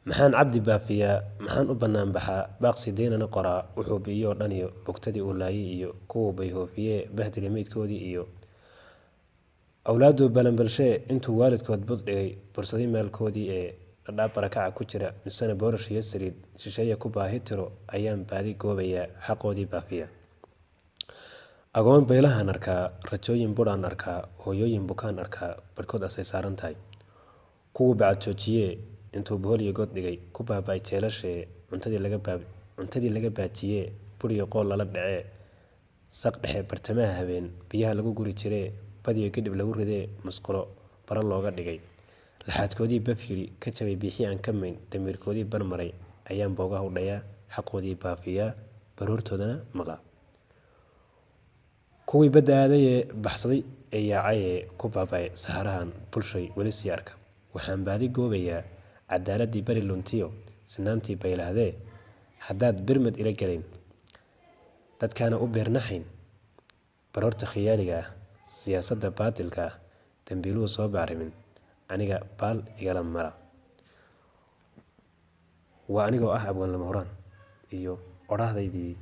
maxaan cabdi baafiyaa maxaan u bannaan baxaa baaqsi deynana qoraa wuxuu biyo dhan iyo bogtadii uu laayay iyo kuwa bay hoofiyee bahdili meydkoodii iyo awlaadu balanbalshee intuu waalidkood bud dhigay bursaday maalkoodii ee dhadhaab barakaca ku jira misana boorash iyo saliid shisheeye ku baahi tiro ayaan baadi goobayaa xaqoodii baafiya agoon baylahan arkaa rajooyin budhaan arkaa hooyooyin bukaan arkaa barhkood asay saaran tahay kuwuu bacad joojiyee intuu bohol iyo god dhigay ku baaba'ay jeelashee cuntadii laga baajiyee buriyo qool lala dhacee saq dhexe bartamaha habeen biyaha lagu guri jiree badiyo gadhib lagu ridee musqulo bara looga dhigay laxaadkoodii baf yidhi ka jabay biixii aan ka mayn damiirkoodii barmaray ayaan boogaha u dhayaa xaqoodii baafiyaa baroortoodana maqla kuwii badda aadayee baxsaday ee yaacayee ku baaba'ay saharahan bulshay weli sii arka waxaan baadi goobayaa cadaaladii bari luntiyo sinaantii baylahdee haddaad birmad ila gelayn dadkaana u beernaxayn baroorta khiyaaliga ah siyaasadda baatilka ah dambiiluhu soo bacrimin aniga baal igala mara waa anigoo ah abwaan lama horaan iyo odhahdaydii